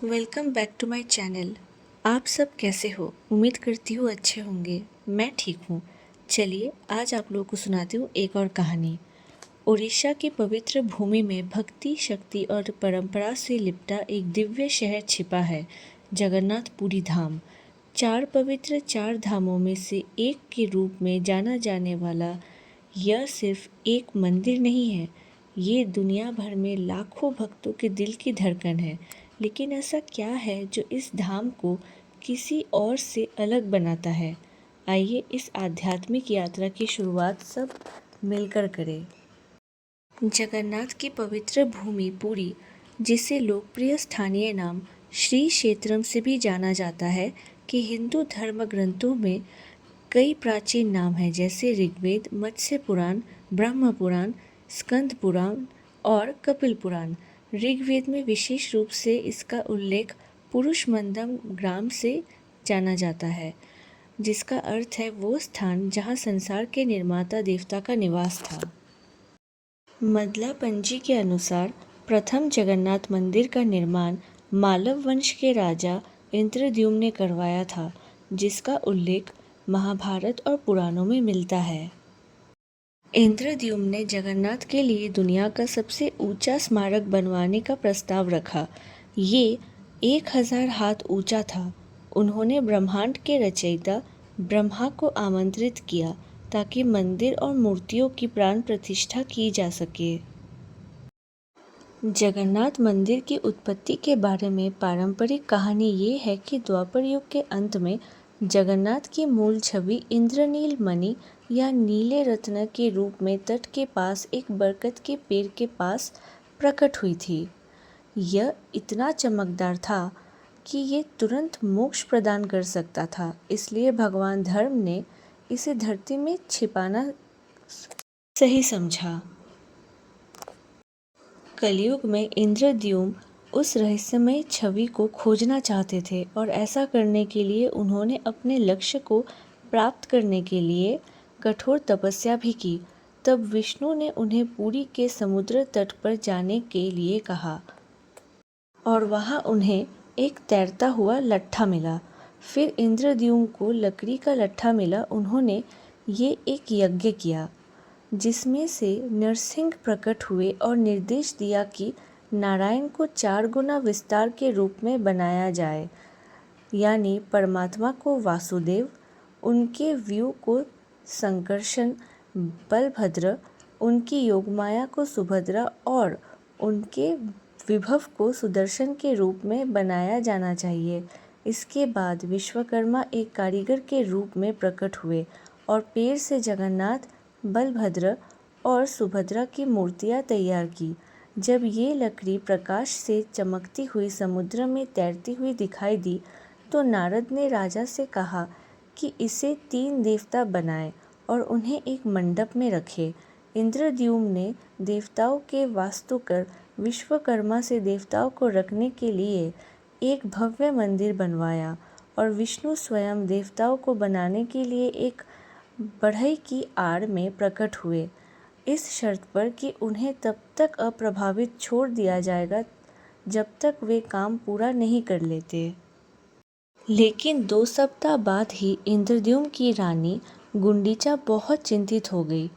Welcome back to my channel. आप सब कैसे हो? उम्मीद करती हूँ अच्छे होंगे। मैं ठीक हूँ। चलिए आज आप लोगों को सुनाती हूँ एक और कहानी। उड़ीसा की पवित्र भूमि में भक्ति, शक्ति और परंपरा से लिपटा एक दिव्य शहर छिपा है, जगन्नाथपुरी धाम। चार धामों में से एक के रूप में जाना जाने वाला यह सिर्फ एक मंदिर नहीं है, ये दुनिया भर में लाखों भक्तों के दिल की धड़कन है। लेकिन ऐसा क्या है जो इस धाम को किसी और से अलग बनाता है? आइए इस आध्यात्मिक यात्रा की शुरुआत सब मिलकर करें। जगन्नाथ की पवित्र भूमि पुरी, जिसे लोकप्रिय स्थानीय नाम श्री क्षेत्रम से भी जाना जाता है, कि हिंदू धर्म ग्रंथों में कई प्राचीन नाम हैं, जैसे ऋग्वेद, मत्स्य पुराण, ब्रह्म पुराण, स्कंद पुराण और कपिल पुराण। ऋग्वेद में विशेष रूप से इसका उल्लेख पुरुषमंदम ग्राम से जाना जाता है, जिसका अर्थ है वो स्थान जहाँ संसार के निर्माता देवता का निवास था। मदला पंजी के अनुसार प्रथम जगन्नाथ मंदिर का निर्माण मालव वंश के राजा इंद्रद्युम्न ने करवाया था, जिसका उल्लेख महाभारत और पुराणों में मिलता है। इंद्रद्युम्न ने जगन्नाथ के लिए दुनिया का सबसे ऊंचा स्मारक बनवाने का प्रस्ताव रखा। ये 1000 हाथ ऊंचा था। उन्होंने ब्रह्मांड के रचयिता ब्रह्मा को आमंत्रित किया ताकि मंदिर और मूर्तियों की प्राण प्रतिष्ठा की जा सके। जगन्नाथ मंदिर की उत्पत्ति के बारे में पारंपरिक कहानी ये है कि द्वापर युग के अंत में जगन्नाथ की मूल छवि इंद्रनील मणि या नीले रत्न के रूप में तट के पास एक बरगद के पेड़ के पास प्रकट हुई थी। यह इतना चमकदार था कि ये तुरंत मोक्ष प्रदान कर सकता था, इसलिए भगवान धर्म ने इसे धरती में छिपाना सही समझा। कलयुग में इंद्रद्युम्न उस रहस्यमय छवि को खोजना चाहते थे और ऐसा करने के लिए उन्होंने अपने लक्ष्य को प्राप्त करने के लिए कठोर तपस्या भी की। तब विष्णु ने उन्हें पुरी के समुद्र तट पर जाने के लिए कहा और वहां उन्हें एक तैरता हुआ लट्ठा मिला। फिर इंद्रद्युम्न को लकड़ी का लट्ठा मिला। उन्होंने ये एक यज्ञ किया जिसमें से नरसिंह प्रकट हुए और निर्देश दिया कि नारायण को 4 गुना विस्तार के रूप में बनाया जाए, यानी परमात्मा को वासुदेव, उनके व्यू को संकर्षण बलभद्र, उनकी योगमाया को सुभद्रा और उनके विभव को सुदर्शन के रूप में बनाया जाना चाहिए। इसके बाद विश्वकर्मा एक कारीगर के रूप में प्रकट हुए और पेड़ से जगन्नाथ, बलभद्र और सुभद्रा की मूर्तियां तैयार की। जब ये लकड़ी प्रकाश से चमकती हुई समुद्र में तैरती हुई दिखाई दी तो नारद ने राजा से कहा कि इसे 3 देवता बनाएं और उन्हें एक मंडप में रखे। इंद्रद्युम्न ने देवताओं के वास्तुकार विश्वकर्मा से देवताओं को रखने के लिए एक भव्य मंदिर बनवाया और विष्णु स्वयं देवताओं को बनाने के लिए एक बढ़ई की आड़ में प्रकट हुए, इस शर्त पर कि उन्हें तब तक अप्रभावित छोड़ दिया जाएगा जब तक वे काम पूरा नहीं कर लेते। लेकिन 2 सप्ताह बाद ही इंद्रद्युम्न की रानी गुंडीचा बहुत चिंतित हो गई।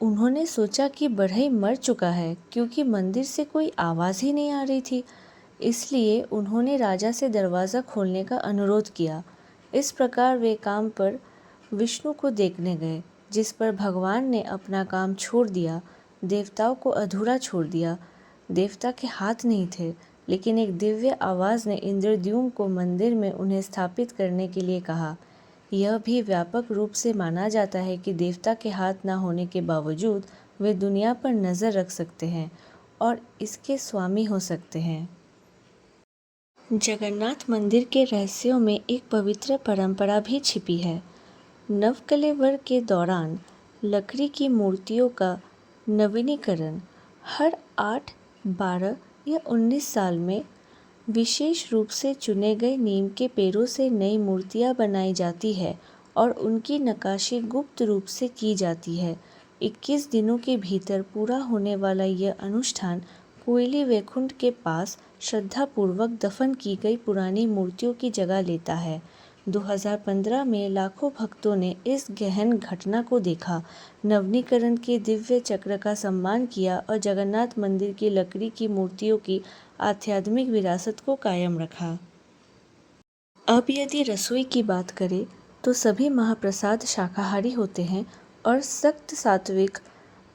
उन्होंने सोचा कि बढ़ई मर चुका है, क्योंकि मंदिर से कोई आवाज़ ही नहीं आ रही थी। इसलिए उन्होंने राजा से दरवाज़ा खोलने का अनुरोध किया। इस प्रकार वे काम पर विष्णु को देखने गए, जिस पर भगवान ने अपना काम छोड़ दिया, देवताओं को अधूरा छोड़ दिया। देवता के हाथ नहीं थे, लेकिन एक दिव्य आवाज़ ने इंद्रद्युम्न को मंदिर में उन्हें स्थापित करने के लिए कहा। यह भी व्यापक रूप से माना जाता है कि देवता के हाथ न होने के बावजूद वे दुनिया पर नज़र रख सकते हैं और इसके स्वामी हो सकते हैं। जगन्नाथ मंदिर के रहस्यों में एक पवित्र परंपरा भी छिपी है। नवकलेवर के दौरान लकड़ी की मूर्तियों का नवीनीकरण हर 8, 12 या 19 साल में विशेष रूप से चुने गए नीम के पेड़ों से नई मूर्तियां बनाई जाती है और उनकी नक्काशी गुप्त रूप से की जाती है। 21 दिनों के भीतर पूरा होने वाला यह अनुष्ठान कोयली वैकुंठ के पास श्रद्धापूर्वक दफन की गई पुरानी मूर्तियों की जगह लेता है। 2015 में लाखों भक्तों ने इस गहन घटना को देखा, नवीनीकरण के दिव्य चक्र का सम्मान किया और जगन्नाथ मंदिर की लकड़ी की मूर्तियों की आध्यात्मिक विरासत को कायम रखा। अब यदि रसोई की बात करें तो सभी महाप्रसाद शाकाहारी होते हैं और सख्त सात्विक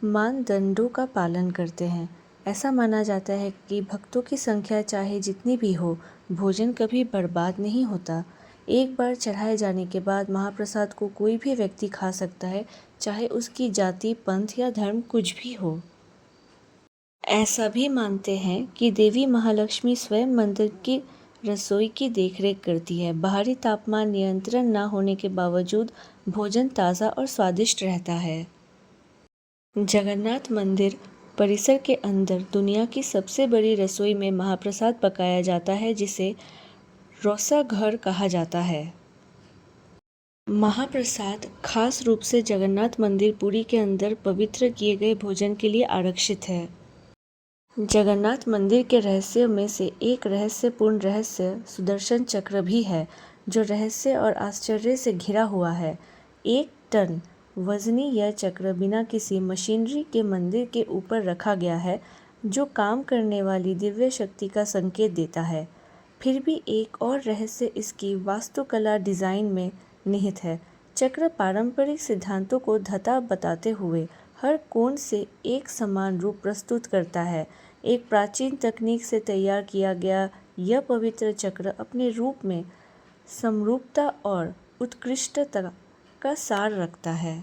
मानदंडों का पालन करते हैं। ऐसा माना जाता है कि भक्तों की संख्या चाहे जितनी भी हो, भोजन कभी बर्बाद नहीं होता। एक बार चढ़ाए जाने के बाद महाप्रसाद को कोई भी व्यक्ति खा सकता है, चाहे उसकी जाति, पंथ या धर्म कुछ भी हो। ऐसा भी मानते हैं कि देवी महालक्ष्मी स्वयं मंदिर की रसोई की देखरेख करती है। बाहरी तापमान नियंत्रण न होने के बावजूद भोजन ताज़ा और स्वादिष्ट रहता है। जगन्नाथ मंदिर परिसर के अंदर दुनिया की सबसे बड़ी रसोई में महाप्रसाद पकाया जाता है, जिसे रौसा घर कहा जाता है। महाप्रसाद खास रूप से जगन्नाथ मंदिर पुरी के अंदर पवित्र किए गए भोजन के लिए आरक्षित है। जगन्नाथ मंदिर के रहस्यों में से एक रहस्यपूर्ण रहस्य सुदर्शन चक्र भी है, जो रहस्य और आश्चर्य से घिरा हुआ है। 1 टन वजनी यह चक्र बिना किसी मशीनरी के मंदिर के ऊपर रखा गया है, जो काम करने वाली दिव्य शक्ति का संकेत देता है। फिर भी एक और रहस्य इसकी वास्तुकला डिज़ाइन में निहित है। चक्र पारंपरिक सिद्धांतों को धता बताते हुए हर कोण से एक समान रूप प्रस्तुत करता है। एक प्राचीन तकनीक से तैयार किया गया यह पवित्र चक्र अपने रूप में समरूपता और उत्कृष्टता का सार रखता है।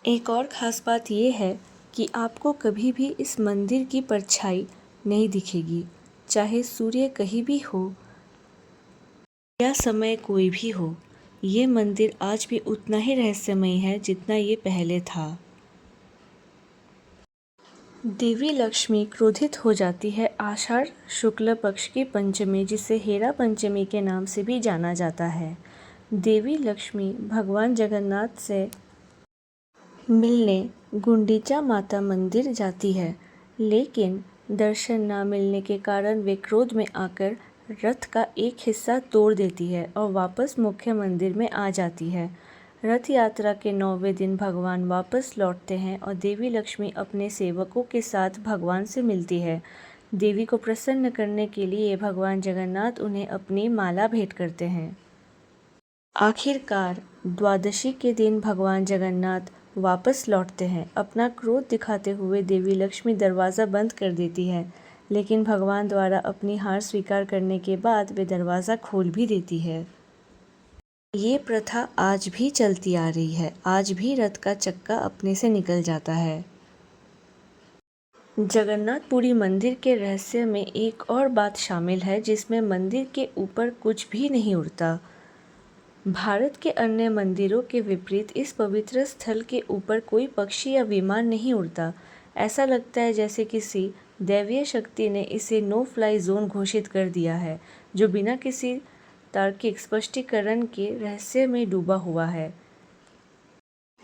एक और ख़ास बात यह है कि आपको कभी भी इस मंदिर की परछाई नहीं दिखेगी, चाहे सूर्य कहीं भी हो या समय कोई भी हो। ये मंदिर आज भी उतना ही रहस्यमय है जितना ये पहले था। देवी लक्ष्मी क्रोधित हो जाती है आषाढ़ शुक्ल पक्ष की पंचमी, जिसे हेरा पंचमी के नाम से भी जाना जाता है। देवी लक्ष्मी भगवान जगन्नाथ से मिलने गुंडीचा माता मंदिर जाती है, लेकिन दर्शन न मिलने के कारण वे क्रोध में आकर रथ का एक हिस्सा तोड़ देती है और वापस मुख्य मंदिर में आ जाती है। रथ यात्रा के 9वें दिन भगवान वापस लौटते हैं और देवी लक्ष्मी अपने सेवकों के साथ भगवान से मिलती है। देवी को प्रसन्न करने के लिए भगवान जगन्नाथ उन्हें अपनी माला भेंट करते हैं। आखिरकार द्वादशी के दिन भगवान जगन्नाथ वापस लौटते हैं। अपना क्रोध दिखाते हुए देवी लक्ष्मी दरवाज़ा बंद कर देती है, लेकिन भगवान द्वारा अपनी हार स्वीकार करने के बाद वे दरवाज़ा खोल भी देती है। ये प्रथा आज भी चलती आ रही है। आज भी रथ का चक्का अपने से निकल जाता है। जगन्नाथपुरी मंदिर के रहस्य में एक और बात शामिल है, जिसमें मंदिर के ऊपर कुछ भी नहीं उड़ता। भारत के अन्य मंदिरों के विपरीत इस पवित्र स्थल के ऊपर कोई पक्षी या विमान नहीं उड़ता। ऐसा लगता है जैसे किसी दैवीय शक्ति ने इसे नो फ्लाई जोन घोषित कर दिया है, जो बिना किसी तार्किक स्पष्टीकरण के रहस्य में डूबा हुआ है।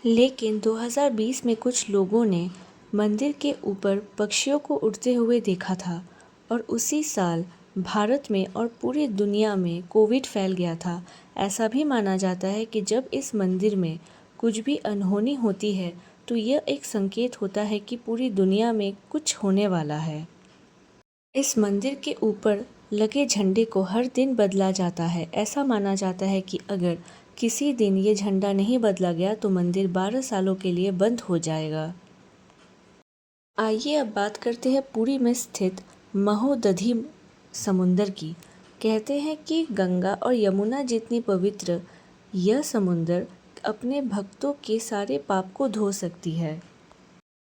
लेकिन 2020 में कुछ लोगों ने मंदिर के ऊपर पक्षियों को उड़ते हुए देखा था और उसी साल भारत में और पूरी दुनिया में कोविड फैल गया था। ऐसा भी माना जाता है कि जब इस मंदिर में कुछ भी अनहोनी होती है तो यह एक संकेत होता है कि पूरी दुनिया में कुछ होने वाला है। इस मंदिर के ऊपर लगे झंडे को हर दिन बदला जाता है। ऐसा माना जाता है कि अगर किसी दिन ये झंडा नहीं बदला गया तो मंदिर 12 सालों के लिए बंद हो जाएगा। आइए अब बात करते हैं पुरी में स्थित महोदधि समुंदर की। कहते हैं कि गंगा और यमुना जितनी पवित्र यह समुंदर अपने भक्तों के सारे पाप को धो सकती है।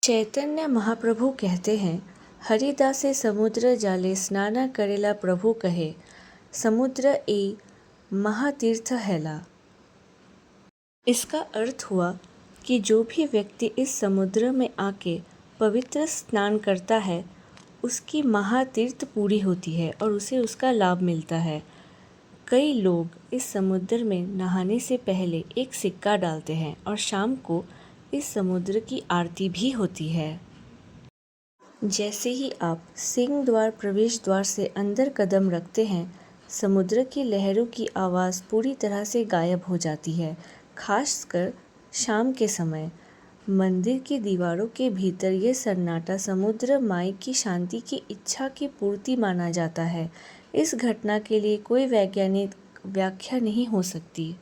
चैतन्य महाप्रभु कहते हैं, हरिदासे समुद्र जाले स्नाना करेला प्रभु कहे, समुद्र ए महातीर्थ हैला। इसका अर्थ हुआ कि जो भी व्यक्ति इस समुद्र में आके पवित्र स्नान करता है उसकी महातीर्थ पूरी होती है और उसे उसका लाभ मिलता है। कई लोग इस समुद्र में नहाने से पहले एक सिक्का डालते हैं और शाम को इस समुद्र की आरती भी होती है। जैसे ही आप सिंह द्वार प्रवेश द्वार से अंदर कदम रखते हैं, समुद्र की लहरों की आवाज़ पूरी तरह से गायब हो जाती है, खासकर शाम के समय। मंदिर की दीवारों के भीतर ये सन्नाटा समुद्र माई की शांति की इच्छा की पूर्ति माना जाता है। इस घटना के लिए कोई वैज्ञानिक व्याख्या नहीं हो सकती,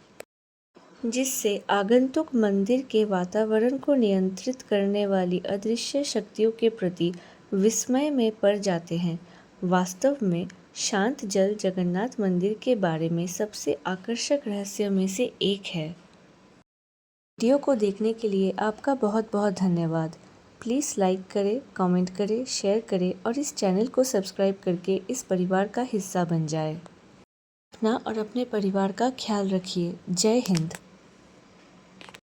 जिससे आगंतुक मंदिर के वातावरण को नियंत्रित करने वाली अदृश्य शक्तियों के प्रति विस्मय में पड़ जाते हैं। वास्तव में शांत जल जगन्नाथ मंदिर के बारे में सबसे आकर्षक रहस्य में से एक है। वीडियो को देखने के लिए आपका बहुत बहुत धन्यवाद। प्लीज़ लाइक करें, कमेंट करें, शेयर करें और इस चैनल को सब्सक्राइब करके इस परिवार का हिस्सा बन जाएं। अपना और अपने परिवार का ख्याल रखिए। जय हिंद।